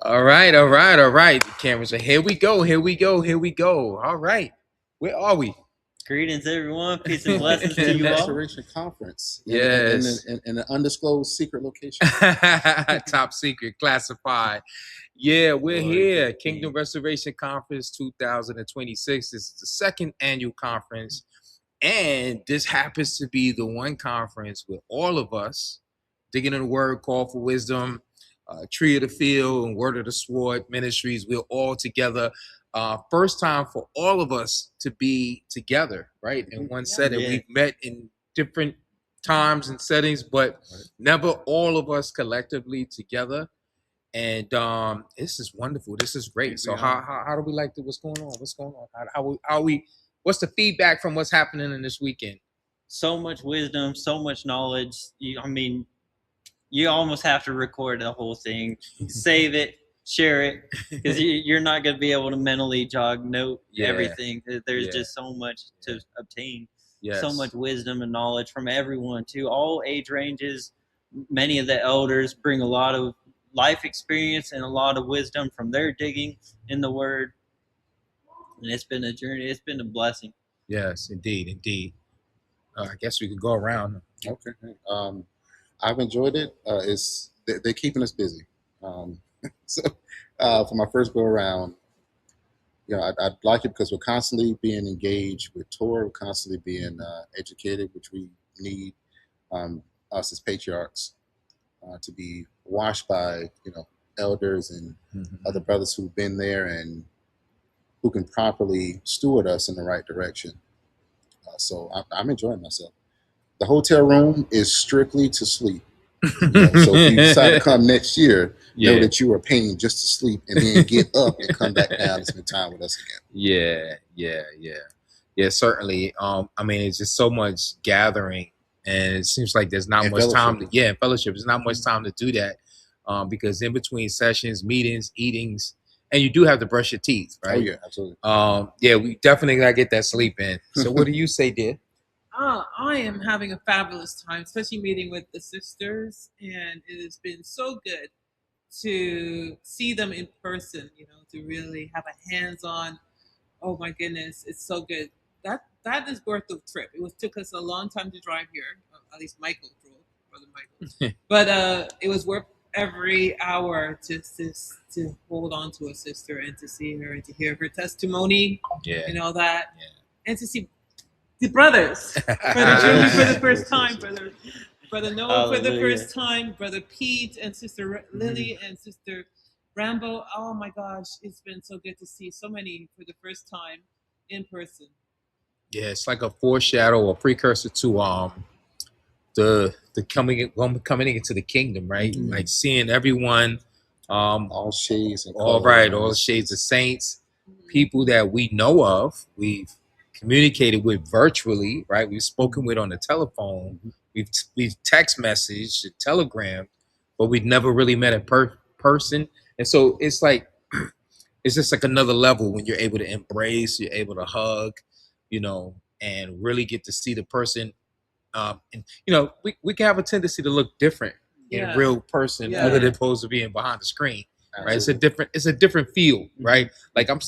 All right, all right, all right. The cameras are here. We go, here we go, here we go. All right, where are we? Greetings, everyone. Peace and blessings to Kingdom you all. Restoration Conference. Yes. In an undisclosed secret location. Top secret, classified. Yeah, we're Lord, here. good Kingdom thing. Restoration Conference 2026. This is the second annual conference. And this happens to be the one conference where all of us, Digging in the Word, Call for Wisdom, Tree of the Field, and Word of the Sword Ministries, we're all together. First time for all of us to be together, right? In one setting. Yeah. We've met in different times and settings, but never all of us collectively together. And this is wonderful. This is great. So how do we like what's going on? What's going on? How we what's the feedback from what's happening in this weekend? So much wisdom, so much knowledge. You almost have to record the whole thing, save it, share it, because you're not going to be able to mentally note everything. There's just so much to obtain. Yes. So much wisdom and knowledge from everyone, too. All age ranges. Many of the elders bring a lot of life experience and a lot of wisdom from their digging in the Word. And it's been a journey. It's been a blessing. Yes, indeed. I guess we could go around. Okay. I've enjoyed it. They're keeping us busy. So for my first go around, I'd like it because we're constantly being engaged with Torah, we're constantly being educated, which we need us as patriarchs to be washed by elders and other brothers who've been there and who can properly steward us in the right direction. So I'm enjoying myself. The hotel room is strictly to sleep. So if you decide to come next year, know that you are paying just to sleep and then get up and come back down and spend time with us again. Yeah, certainly. I mean, it's just so much gathering, and it seems like there's not much time to fellowship. There's not much time to do that because in between sessions, meetings, eatings, and you do have to brush your teeth, right? Oh yeah, absolutely. Yeah, we definitely gotta get that sleep in. So what do you say, dear? I am having a fabulous time, especially meeting with the sisters, and it has been so good to see them in person. To really have a hands-on. Oh my goodness, it's so good. That is worth the trip. Took us a long time to drive here. At least Michael drove, brother Michael. But it was worth every hour to hold on to a sister and to see her and to hear her testimony and all that, and to see the brothers, brother Julie for the first time, brother Noah for the first time, brother Pete and sister Lily and sister Rambo. Oh my gosh, it's been so good to see so many for the first time in person. Yeah, it's like a foreshadow or precursor to the coming into the kingdom, right? Like seeing everyone, all shades and all shades of saints, people that we know of, we've communicated with virtually, right? We've spoken with on the telephone, we've text messaged, telegram, but we've never really met in person. And so it's like it's just like another level when you're able to embrace, you're able to hug, and really get to see the person. And we can have a tendency to look different in a real person other than opposed to being behind the screen. Right. It's a different feel, right? Like I'm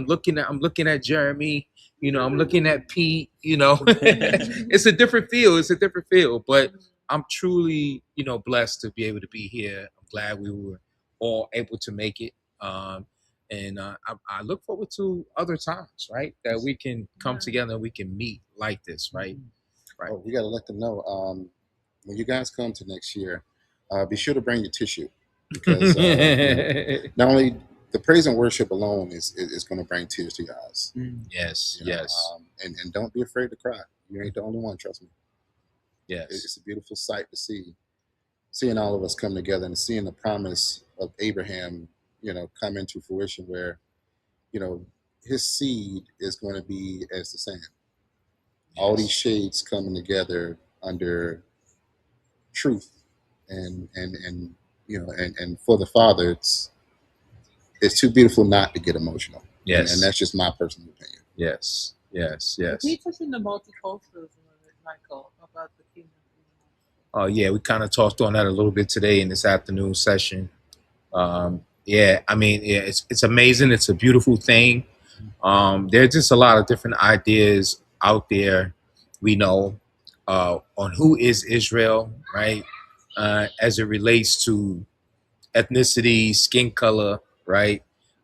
looking at Jeremy, I'm looking at Pete, it's a different feel. But I'm truly, blessed to be able to be here. I'm glad we were all able to make it. And I look forward to other times, right? That we can come together and we can meet like this, right? Right. Oh, we got to let them know when you guys come to next year, be sure to bring your tissue because not only the praise and worship alone is going to bring tears to your eyes. Yes. And don't be afraid to cry. You ain't the only one. Trust me. Yes, it's a beautiful sight to see, seeing all of us come together and seeing the promise of Abraham, come into fruition where, his seed is going to be as the sand. All these shades coming together under truth and for the Father, it's too beautiful not to get emotional. Yes. And that's just my personal opinion. Yes. Can you touch on the multiculturalism of it, Michael, about the kingdom? Oh yeah, we kind of talked on that a little bit today in this afternoon session. Yeah, I mean, yeah, it's amazing. It's a beautiful thing. There's just a lot of different ideas out there. We know on who is Israel, right? As it relates to ethnicity, skin color, right?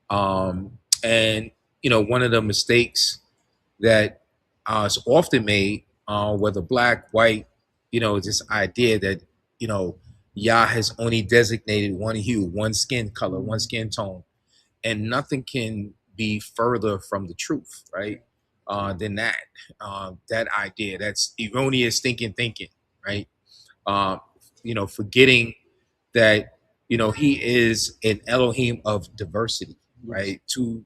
And one of the mistakes that is often made, whether black, white, this idea that Yah has only designated one hue, one skin color, one skin tone, and nothing can be further from the truth, right? Than that. That idea, that's erroneous thinking, right? Uh, Forgetting that he is an Elohim of diversity, right? To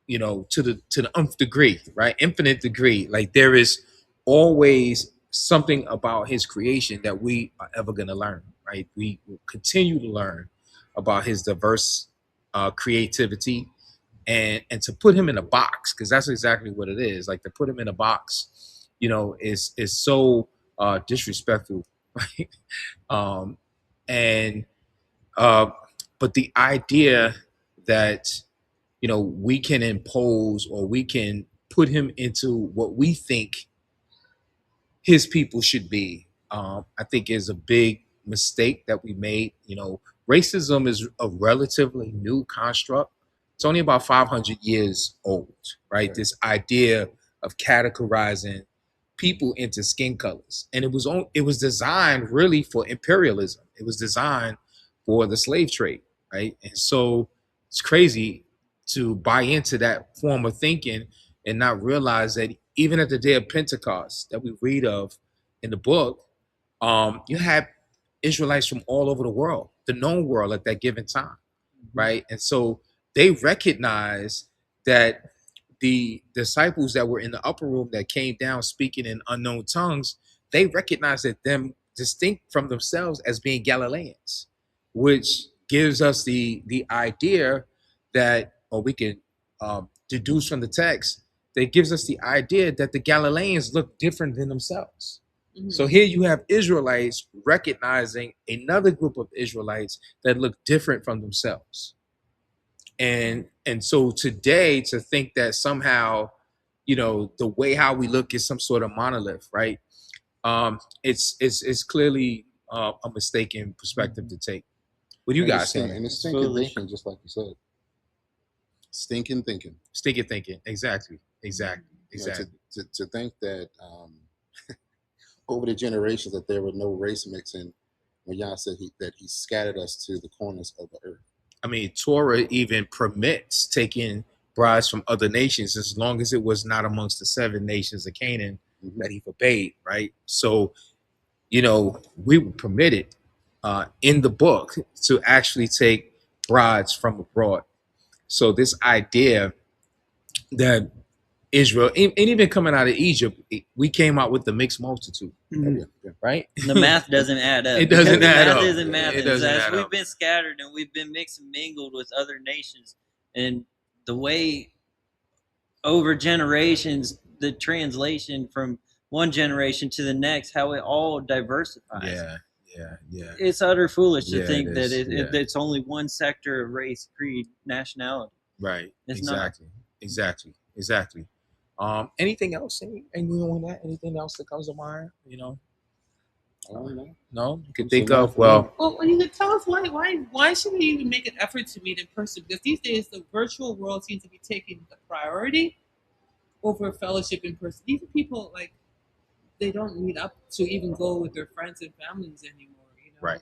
the nth degree, right? Infinite degree. Like there is always something about his creation that we are ever going to learn, right? We will continue to learn about his diverse creativity, and to put him in a box, because that's exactly what it is. Like to put him in a box, is so disrespectful, right? Um, and but the idea that we can impose, or we can put him into what we think his people should be, I think is a big mistake that we made. Racism is a relatively new construct. It's only about 500 years old, right? This idea of categorizing people into skin colors, and it was designed really for imperialism. It was designed for the slave trade, right? And so it's crazy to buy into that form of thinking and not realize that even at the day of Pentecost that we read of in the book, you had Israelites from all over the world, the known world at that given time, right? And so they recognized that the disciples that were in the upper room that came down speaking in unknown tongues, they recognized that them distinct from themselves as being Galileans, which gives us the idea that, or we can deduce from the text, that gives us the idea that the Galileans look different than themselves. So here you have Israelites recognizing another group of Israelites that look different from themselves. And so today, to think that somehow, the way how we look is some sort of monolith, right? It's clearly a mistaken perspective to take. What do you guys think? And it's stinking thinking, just like you said. Stinking thinking. Stinking thinking. Exactly. To think that over the generations that there were no race mixing, when Yah said that he scattered us to the corners of the earth. I mean, Torah even permits taking brides from other nations as long as it was not amongst the 7 nations of Canaan that he forbade, right? So, we were permitted in the book to actually take brides from abroad. So this idea that Israel, and even coming out of Egypt, we came out with the mixed multitude, right? The math doesn't add up. It doesn't add up. It doesn't add up. We've been scattered and we've been mixed and mingled with other nations, and the way over generations, the translation from one generation to the next, how it all diversifies. Yeah. It's utter foolish to think that it's only one sector of race, creed, nationality. Right. It's Exactly. Anything else? Anything on that? Anything else that comes to mind? No, you can think of. Well, you could tell us why should we even make an effort to meet in person? Because these days the virtual world seems to be taking the priority over fellowship in person. Even people they don't meet up to even go with their friends and families anymore. Right.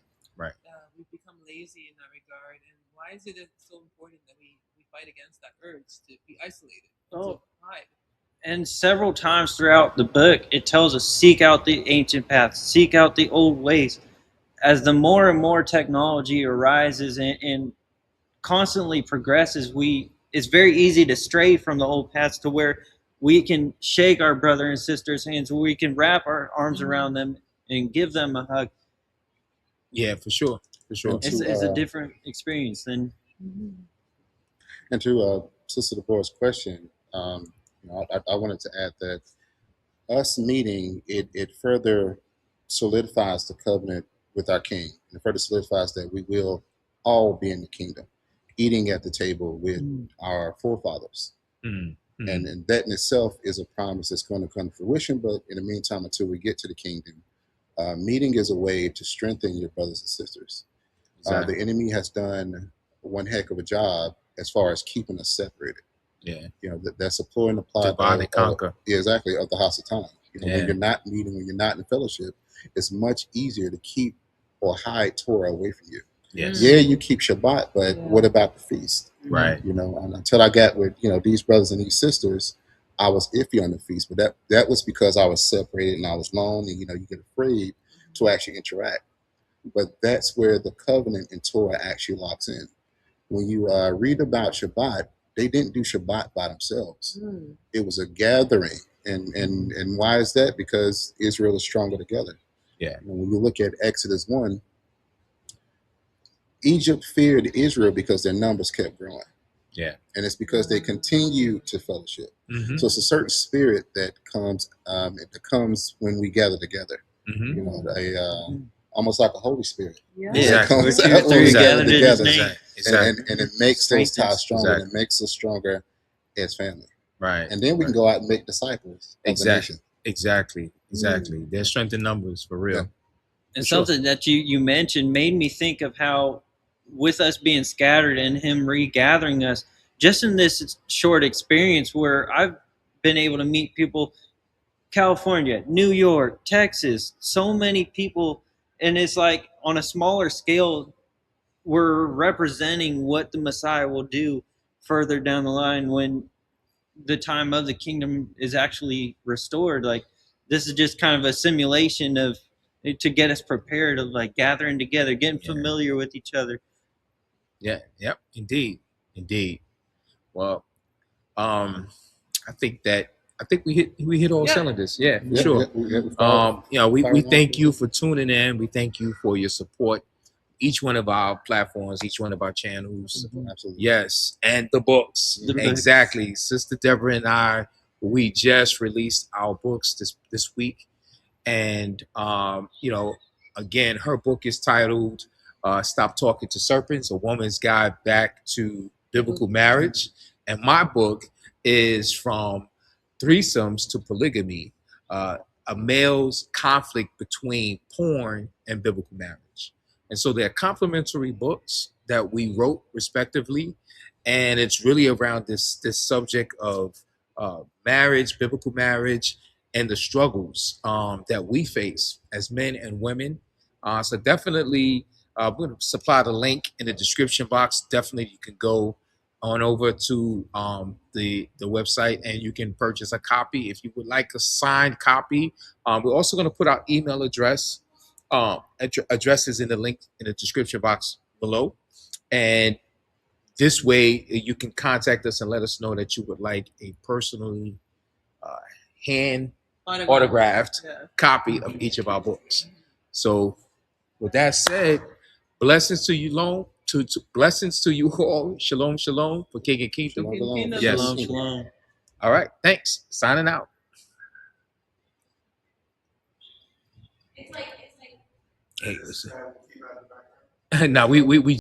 We've become lazy in that regard. And why is it so important that we fight against that urge to be isolated? To hide? And several times throughout the book, it tells us seek out the ancient paths, seek out the old ways. As the more and more technology arises and constantly progresses, it's very easy to stray from the old paths to where we can shake our brother and sister's hands, where we can wrap our arms around them and give them a hug. Yeah, for sure. It's a different experience than. And to Sister Deborah's question, I wanted to add that us meeting, it further solidifies the covenant with our King. It further solidifies that we will all be in the kingdom. eating at the table with our forefathers. Mm, mm. And that in itself is a promise that's going to come to fruition. But in the meantime, until we get to the kingdom, meeting is a way to strengthen your brothers and sisters. Exactly. The enemy has done one heck of a job as far as keeping us separated. Yeah. You know, that's a ploy and a plot Divide and conquer. yeah, exactly, of the house of time. You know, Yeah. when you're not meeting, when you're not in fellowship, it's much easier to keep or hide Torah away from you. Yes. Yeah, you keep Shabbat, but Yeah. what about the feast? Right. You know, and until I got with, you know, these brothers and these sisters, I was iffy on the feast, but that was because I was separated and I was alone, and you know, you get afraid to actually interact. But that's where the covenant in Torah actually locks in. When you read about Shabbat, they didn't do Shabbat by themselves. Mm. It was a gathering, and why is that? Because Israel is stronger together. Yeah. And when you look at Exodus 1, Egypt feared Israel because their numbers kept growing. Yeah. And it's because they continue to fellowship. Mm-hmm. So it's a certain spirit that comes when we gather together. Mm-hmm. You know, almost like a Holy Spirit. Yeah. Yeah, Exactly. where Comes two or out when three we gathered gather in his together. name. Exactly. And it makes those Strengthens. ties stronger. Exactly. And it makes us stronger as family. Right. And then we can go out and make disciples of the Exactly. nation. Exactly. Exactly. There's strength in numbers for real. Yeah. And For sure. something that you mentioned made me think of how, with us being scattered and him regathering us, just in this short experience where I've been able to meet people, California, New York, Texas, so many people, and it's like on a smaller scale, we're representing what the Messiah will do further down the line when the time of the kingdom is actually restored. Like, this is just kind of a simulation of, to get us prepared, of like gathering together, getting Yeah. familiar with each other. Yeah. Yep. Indeed. Indeed. Well, I think we hit all Yeah. cylinders. Yeah, for Yeah, sure. yeah, We thank you for tuning in. We thank you for your support. Each one of our platforms, each one of our channels. Absolutely. Yes, and the books. The books. Exactly. Sister Deborah and I, we just released our books this week, and again, her book is titled "Stop Talking to Serpents: A Woman's Guide Back to Biblical Marriage," and my book is From Threesomes to Polygamy: A Male's Conflict Between Porn and Biblical Marriage. And so they're complementary books that we wrote respectively, and it's really around this subject of marriage, biblical marriage, and the struggles that we face as men and women. So definitely, we're going to supply the link in the description box. Definitely, you can go on over to the website and you can purchase a copy if you would like a signed copy. We're also going to put our email address. Address is in the link in the description box below, and this way you can contact us and let us know that you would like a personally hand autographed copy of each of our books. So with that said, blessings to you, blessings to you all. Shalom, shalom for King and Kingdom. Shalom, shalom. Kingdom. Yes. Shalom, shalom. All right, thanks. Signing out. Hey, listen. Now we